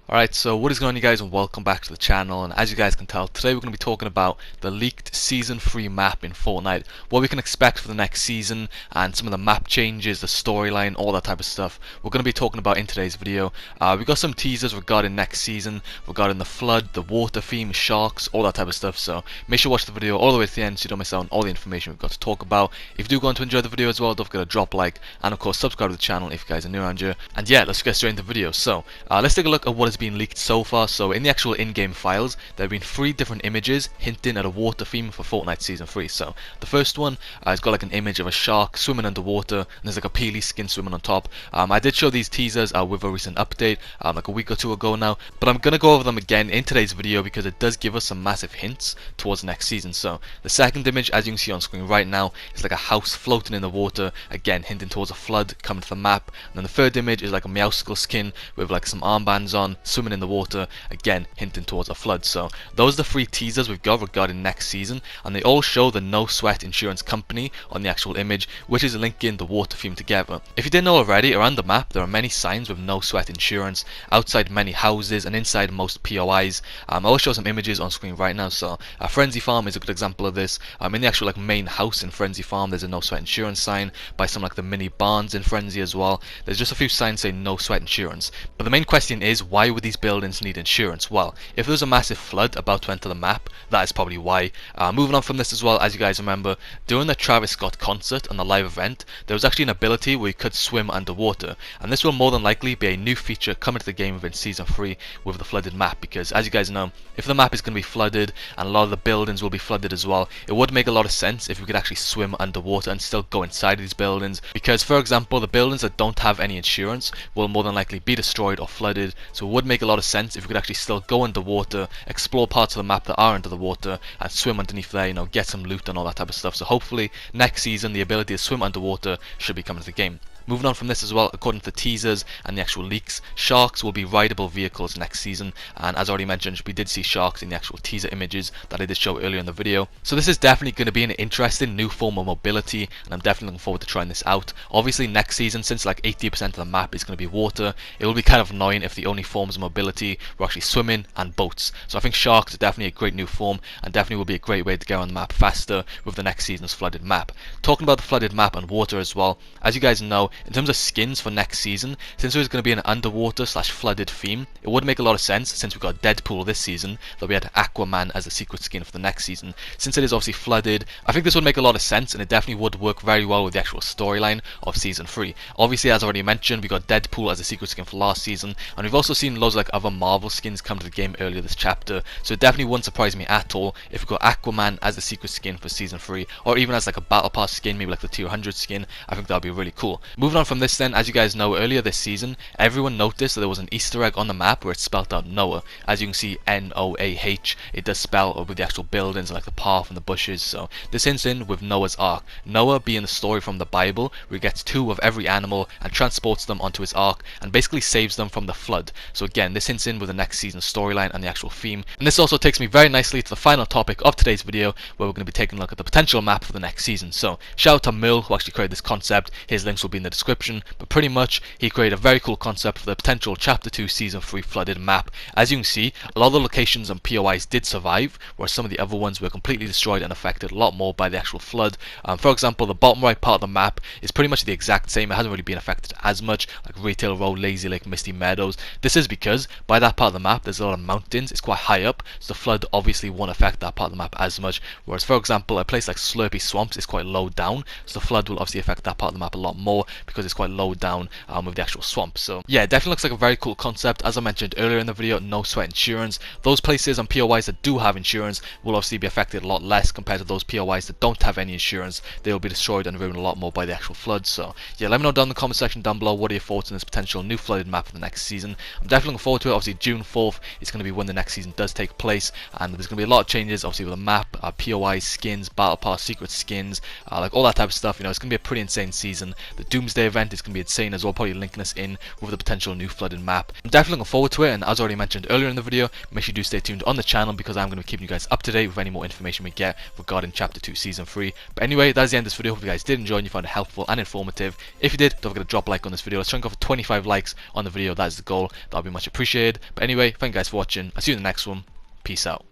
Alright, so what is going on, you guys, and welcome back to the channel. And as you guys can tell, today we're going to be talking about the leaked Season 3 map in Fortnite, what we can expect for the next season, and some of the map changes, the storyline, all that type of stuff we're going to be talking about in today's video. We got some teasers regarding next season, regarding the flood, the water theme, sharks, all that type of stuff, so make sure to watch the video all the way to the end so you don't miss out on all the information we've got to talk about. If you do go on to enjoy the video as well, don't forget to drop a like, and of course subscribe to the channel if you guys are new around here. And yeah, let's get straight into the video. So let's take a look at what has been leaked so far. So in the actual in-game files, there have been 3 different images hinting at a water theme for Fortnite Season 3. So the first one has got like an image of a shark swimming underwater, and there's like a peely skin swimming on top. I did show these teasers with a recent update like a week or two ago now, but I'm going to go over them again in today's video because it does give us some massive hints towards next season. So the second image, as you can see on screen right now, is like a house floating in the water, again hinting towards a flood coming to the map. And then the third image is like a Meowskull skin with like some armbands on, swimming in the water, again hinting towards a flood. So those are the 3 teasers we've got regarding next season, and they all show the No Sweat insurance company on the actual image, which is linking the water theme together. If you didn't know already, around the map there are many signs with No Sweat insurance outside many houses and inside most POIs. I'll show some images on screen right now. So Frenzy Farm is a good example of this. In the actual like main house in Frenzy Farm, there's a No Sweat insurance sign. By some like the mini barns in Frenzy as well, there's just a few signs saying No Sweat insurance. But the main question is, why would these buildings need insurance? Well, if there's a massive flood about to enter the map, that is probably why. Moving on from this as well, as you guys remember, during the Travis Scott concert on the live event, there was actually an ability where you could swim underwater, and this will more than likely be a new feature coming to the game within Season 3 with the flooded map, because as you guys know, if the map is going to be flooded and a lot of the buildings will be flooded as well, it would make a lot of sense if we could actually swim underwater and still go inside these buildings, because for example, the buildings that don't have any insurance will more than likely be destroyed or flooded, so it would make a lot of sense if we could actually still go underwater, explore parts of the map that are under the water, and swim underneath there, you know, get some loot and all that type of stuff. So hopefully next season the ability to swim underwater should be coming to the game. Moving on from this as well, according to the teasers and the actual leaks, sharks will be rideable vehicles next season, and as already mentioned, we did see sharks in the actual teaser images that I did show earlier in the video. So this is definitely going to be an interesting new form of mobility, and I'm definitely looking forward to trying this out. Obviously next season, since like 80% of the map is going to be water, it will be kind of annoying if the only forms of mobility were actually swimming and boats. So I think sharks are definitely a great new form, and definitely will be a great way to get on the map faster with the next season's flooded map. Talking about the flooded map and water as well, as you guys know, in terms of skins for next season, since there's going to be an underwater slash flooded theme, it would make a lot of sense, since we got Deadpool this season, that we had Aquaman as a secret skin for the next season. Since it is obviously flooded, I think this would make a lot of sense, and it definitely would work very well with the actual storyline of Season 3. Obviously, as already mentioned, we got Deadpool as a secret skin for last season, and we've also seen loads of like other Marvel skins come to the game earlier this chapter, so it definitely wouldn't surprise me at all if we got Aquaman as a secret skin for Season 3, or even as like a Battle Pass skin, maybe like the Tier 100 skin. I think that would be really cool. Moving on from this then, as you guys know, earlier this season, everyone noticed that there was an Easter egg on the map where it spelled out Noah. As you can see, N-O-A-H, it does spell with the actual buildings like the path and the bushes, so this hints in with Noah's Ark. Noah being the story from the Bible where he gets 2 of every animal and transports them onto his ark and basically saves them from the flood. So again, this hints in with the next season's storyline and the actual theme. And this also takes me very nicely to the final topic of today's video, where we're going to be taking a look at the potential map for the next season. So shout out to Merle, who actually created this concept. His links will be in the description, but pretty much he created a very cool concept for the potential Chapter 2 Season 3 flooded map. As you can see, a lot of the locations and POIs did survive, whereas some of the other ones were completely destroyed and affected a lot more by the actual flood. For example, the bottom right part of the map is pretty much the exact same. It hasn't really been affected as much, like Retail Road, Lazy Lake, Misty Meadows. This is because by that part of the map there's a lot of mountains, it's quite high up, so the flood obviously won't affect that part of the map as much, whereas for example a place like Slurpy Swamps is quite low down, so the flood will obviously affect that part of the map a lot more because it's quite low down with the actual swamp. So yeah, it definitely looks like a very cool concept. As I mentioned earlier in the video, No Sweat insurance. Those places and POIs that do have insurance will obviously be affected a lot less compared to those POIs that don't have any insurance. They will be destroyed and ruined a lot more by the actual flood. So yeah, let me know down in the comment section down below what are your thoughts on this potential new flooded map for the next season. I'm definitely looking forward to it. Obviously June 4th is going to be when the next season does take place, and there's going to be a lot of changes obviously with the map, POIs, skins, battle pass, secret skins, like all that type of stuff. You know, it's going to be a pretty insane season. The Doomsday event is going to be insane as well, probably linking us in with the potential new flooded map. I'm definitely looking forward to it, and as already mentioned earlier in the video, make sure you do stay tuned on the channel because I'm going to be keeping you guys up to date with any more information we get regarding Chapter 2 Season 3. But anyway, that's the end of this video. Hope you guys did enjoy and you found it helpful and informative. If you did, don't forget to drop a like on this video. Let's try and go for 25 likes on the video. That is the goal. That'll be much appreciated. But anyway, thank you guys for watching. I'll see you in the next one. Peace out.